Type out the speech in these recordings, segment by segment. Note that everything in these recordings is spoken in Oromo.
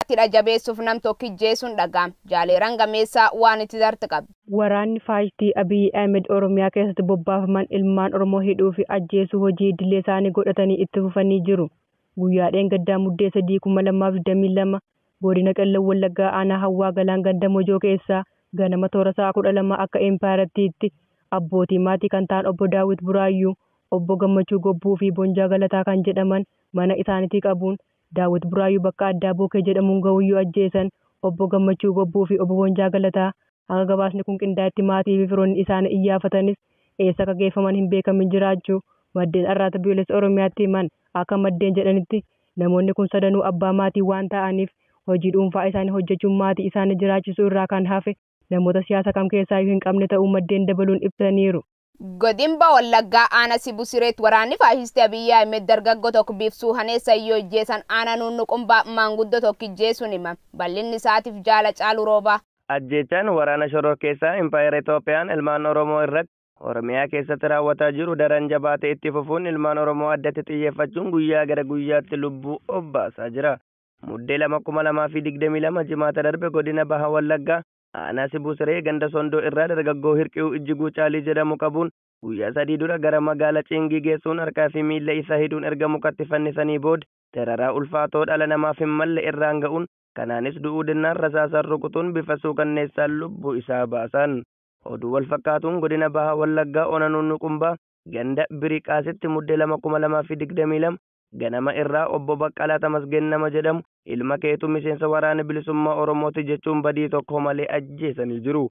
Tira jabeessuuf nam tokkijjeesuun dhaga'am. Jaaleeran gameessaa waan itti darte qabdi. Waraanni faashistii Abiy Ahmed Oromiyaa keessatti bobbaafaman ilmaan Oromoo hidhuu fi ajjeesuu hojii idilee isaanii godhatanii itti fufanii jiru. Guyyaadheen gaddaa muddee 3/2022 godina Qellem Wallaggaa aanaa Hawwaa Galaan ganda Mojoo keessaa ganama toora sa'a 12 akka Empaarettiitti abbootii maatii kan ta'an obbo Daawit Buraayyuu, obbo Gammachuu Gobbuu fi Bonjaa Galataa kan jedhaman mana isaaniitii qabuun Daawit Buraayyuu bakka addaa Bookee jedhamuun gahuyyuu ajjeesan. Obbo Gammachuu Gobbuu fi obbo Bonjaa Galataa hanga gabaasni kun qindaa'etti maatii fi firoonni isaanii iyyaafatanis eessa akka geeffaman hin beekamin jiraachuu maddeen arraata biyyoolessa Oromiyaatti himan. Akka maddeen jedhanitti namoonni kun sadanuu abbaa maatii waan ta'aniif hojii dhuunfaa isaanii hojjechuun maatii isaanii jiraachisuu irraa kan hafe namoota siyaasa kam keessaa hin qabne ta'uu maddeen dabaluun ibsaniiru. Godina Wallaggaa aanaa Sibuu Sireet waraanni faashistii Abiy Ahmed dargaggoo tokko biifsuu haneessa yoo ijjeessan aanaa Nunnuqumbaa maanguddoo tokko ijjeessuun himam. Bal'inni isaatiif jaala caalu rooba. Ajjechaan waraana shoror keessaa Impaayera Itoophiyaan ilmaan Oromoo irratti Oromiyaa keessatti raawwataa jiru daran jabaatee itti fufuun ilmaan Oromoo addatti xiyyeeffachuun guyyaa gara guyyaatti lubbuu obbaasaa jira. Muddee 2022 jimaata darbe godina Baha Wallaggaa aanaa Sibuu Siree ganda Sondoo irraa dargaggoo Hirqiyuu Ijjiguu Caalii jedhamu qabuun guyyaa 3 dura gara magaalaa Cingii geessuun harkaa fi miilla isaa hidhuun erga mukatti fannisanii booda dararaa ulfaatoo dhala namaaf hin malle irraan ga'uun kanaanis du'uu dinnaan rasaasaan rukutuun bifa suukanneessaan lubbuu isaa baasan. Oduu wal fakkaatuun godina Baha Wallaggaa ona Nunnuqumbaa ganda Biriqaasitti muddee 2022 ganama irraa obbo Baqqalaa Tamasgeen nama jedhamu ilma keetu miseensa waraana bilisummaa Oromooti jechuun badii tokko malee ajjeesanii jiru.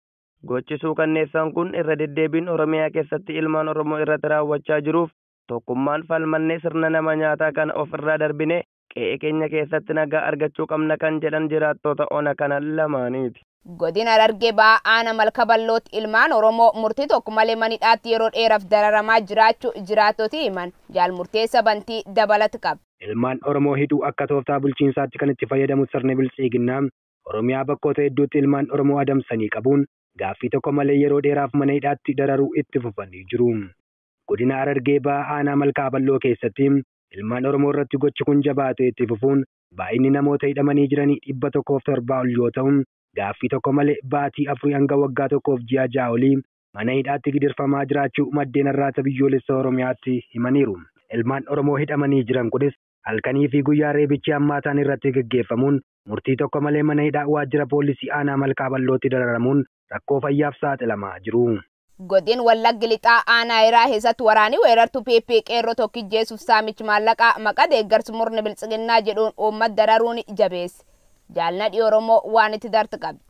Gochi suukanneessaan kun irra deddeebiin Oromiyaa keessatti ilmaan Oromoo irratti raawwachaa jiruuf tokkummaan falmannee sirna nama nyaataa kana ofirraa darbine qe'ee keenya keessatti nagaa argachuu qabna kan jedhan jiraattota ona kana lamaaniiti. Godina Harargee Bahaa aanaa Malka Ballooti ilmaan Oromoo murtii tokko malee manidhaatti yeroo dheeraaf dararamaa jiraachuu jiraattoti himan. Jaal murteessa bantii dabalata qaba. Ilmaan Oromoo hidhuu akka tooftaa bulchiinsaatti kan itti fayyadamu sirni bilchiiginaa Oromiyaa bakkoota hedduutti ilmaan Oromoo adamsanii qabuun gaaffii tokko malee yeroo dheeraaf mana hidhaatti dararuu itti fufanii jiru. Godina Harargee Bahaa aanaa Malkaa Balloo keessatti ilmaan Oromoo irratti gochi kun jabaatee itti fufuun baay'inni namoota hidhamanii jiranii 107 ol yoo ta'u gaaffii tokko malee baatii 4 hanga waggaa tokkoof ji'a 6 olii mana hidhaatti gidirfamaa jiraachuu maddeen arraata biyyoolessa Oromiyaatti himaniiru. Ilmaan Oromoo hidhamanii jiran kunis halkanii fi guyyaa reebichi hammaataan irratti gaggeeffamuun murtii tokko malee mana hidhaa waajjira poolisii aanaa Malkaa Ballootti dararamuun rakkoo fayyaaf saaxilamaa jiru. Godina Wallagga Lixaa aanaa Hiraa keessatti waraanni weerartuu PP qeerroo tokko ijjeessuuf saamichi maallaqaa maqaa deeggarsa murna bilchiginaa jedhuun uummata dararuun jabeesse. Jaalladhi Oromoo waan itti darte qabdi.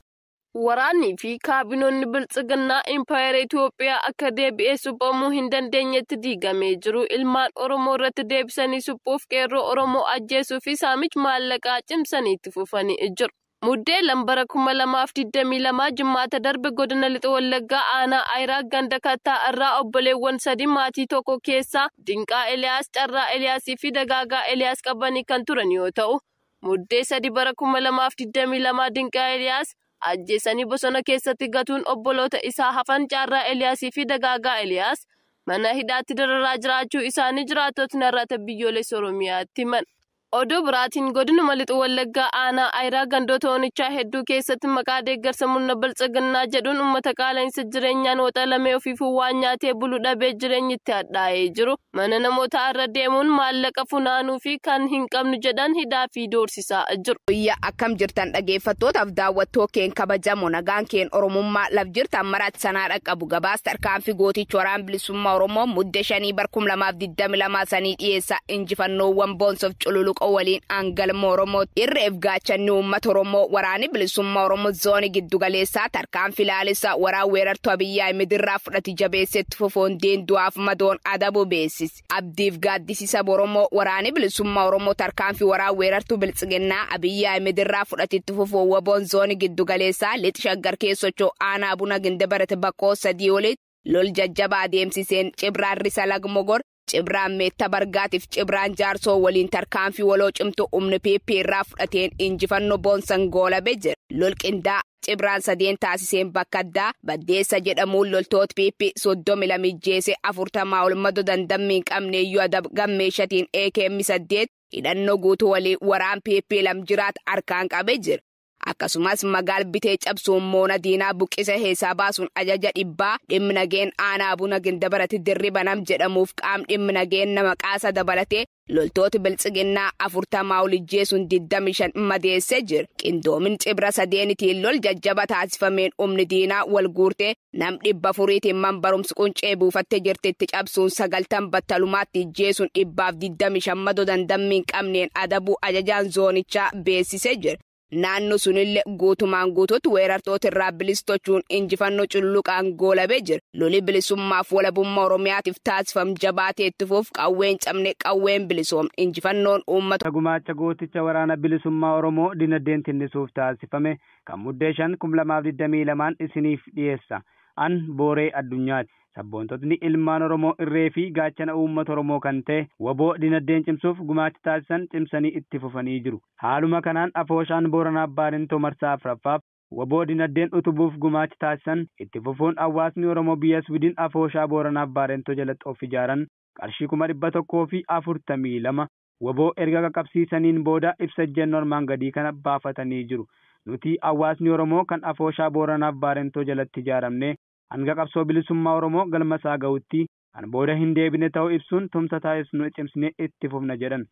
Waraanni fi kaabinoonni bilchiginaa Impaayera Itoophiyaa akka deebi'ee suphamuu hin dandeenyetti diigamee jiru. Ilmaan Oromoo irratti deebisanii suphuuf qeerroo Oromoo ajjeesuu fi saamichi maallaqaa cimsanii itti fufanii jiru. Muddee lambara 2022 jimaata darbe godina Lixa Wallaggaa aanaa Ayiraa ganda Kattaa irraa obboleewwan 3 maatii tokko keessaa Dinqaa Eliyaas, Carraa Eliyaasii fi Dagaagaa Eliyaas qabanii kan turan yoo ta'u, muddee 3 bara 2022 Dinqaa Eliyaas ajjeesanii bosona keessatti gatuun obboloota isaa hafan Carraa Eliyaasii fi Dagaagaa Eliyaas mana hidhaatti dararaa jiraachuu isaanii jiraattotni arraata biyyoolessa Oromiyaatti himan. Oduu biraatiin godinuma Lixa Wallaggaa aanaa Ayiraa gandoota oonichaa hedduu keessatti maqaa deeggarsa murna bilchiginaa jedhuun uummata qaala'insa jireenyaan waxalamee ofiifuu waan nyaatee bulu dhabee jireenyi itti hadhaa'ee jiru. Mana namootaa irra deemuun maallaqa funaanuu fi kan hin qabnu jedhan hidhaa fi doorsisaa jiru. Biyya akkam jirtan dhageeffattootaaf daawwattoo keen kabajamoo nagaan keen Oromummaa laf jirtan maraatti sanaa dhaqqabu gabaasa tarkaanfii gootichi waraana bilisummaa Oromoo muddee 5 bara 2022 sanii dhiyeessa injifannoowwan boonsoof cululuqa waliin angalma Oromoo irreef gaachanni uummata Oromoo waraanni bilisummaa Oromoo zoonii giddugaleessaa tarkaanfii ilaalisa waraana weerartuu Abiy Ahmed irraa fudhate jabeessetti fufuun deendu'aaf madoon adabu beeksise. Abdiif gaaddisiisa Oromoo waraanni bilisummaa Oromoo tarkaanfii waraana weerartuu bilchiginaa Abiy Ahmed irraa fudhatetti fufuun waboon zoonii giddugaleessaa Lixa Shaggar keessochoo aanaa buna ginde barate bakkoo 3 olitti lol jajjabaa adeemsiseen Cibraan Risa Lagmogor Cibraan Meetta Bargaatiif Cibraan Jaarsoo waliin tarkaanfii waloo cimtu humni PP irraa fudhateen injifannoo boonsan goolabee jira. Lol qindaa cibraan sadeen taasiseen bakka addaa baddeessa jedhamuun loltoota PP 32 ijjeese 40 ol madoo dandammiin qabneeyyuu adab gammeeshatiin AKM 8 hidhannoo guutuu walii waraan PP lamjiraat harkaan qabee jira. Akkasumas magaal bitee cabsuun moona diinaa buqqisa heesaa baasuun ajaja dhibbaa dhimmi nageen aanaa buna gindabarati dirribanam jedhamuuf qaam dhimmi nageen nama qaasa dabalatee loltoota biltsiginnaa 40 ol ijjeesuun 25 madeessee jira. Qindoomin cibra sadeenitiin lol jajjaba taasifameen humni diinaa wal guurtee nam 400tiin man barumsi quncee buufattee jirtetti cabsuun 90 battalumaatti ijjeesuun 125 madoo dandammiin qabneen adabuu ajajaan zoonichaa beeksisee jira. Naannoo sunillee guutumaan guutuutti weerartoota irraa bilistochuun injifannoo culluqaan goolabee jira. Loli bilisummaaf walabummaa Oromiyaatiif taasifam jabaatee itti fuuf qawween cabne qawween bilisoom injifannoon uummata. Gumaacha gooticha waraana bilisummaa Oromoo dinagdeen tinnisuuf taasifame kan muddee 2022 isiniif dhiyeessa. An Booree Addunyaati. Sabboontotni ilmaan Oromoo irree fi gaachana uummata Oromoo kan ta'e waboo dinagdeen cimsuuf gumaacha taasisan cimsanii itti fufanii jiru. Haaluma kanaan Afooshaan Booranaa Baarentoo Marsaa Afuraffaaf waboo dinagdeen utubuuf gumaacha taasisan itti fufuun hawaasni Oromoo biyya Swidin Afooshaa Booranaa Baarentoo jalatti of ijaaran qarshii 142 waboo erga qaqqabsiisaniin booda ibsa ejjennoo armaan gadii kana baafatanii jiru. Nuti hawaasni Oromoo kan Afooshaa Booranaa Baarentoo jalatti ijaaramne hanga qabsoo bilisummaa Oromoo galma isaa ga'utti kan booda hin deebine ta'uu ibsuun tumsa taasisnu cimsine itti fufna jedhan.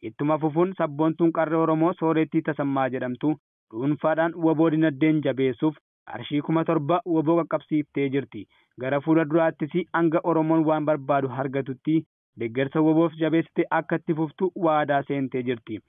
Ittuma fufuun sabboontuun qarree Oromoo Soorettii Tasammaa jedhamtu dhuunfaadhaan waboo dinagdeen jabeessuuf qarshii 7,000 waboo qaqqabsiiftee jirti. Gara fuula duraattis hanga Oromoon waan barbaadu argatutti deeggarsa waboof jabeessite akka itti fuftu waadaa seentee jirti.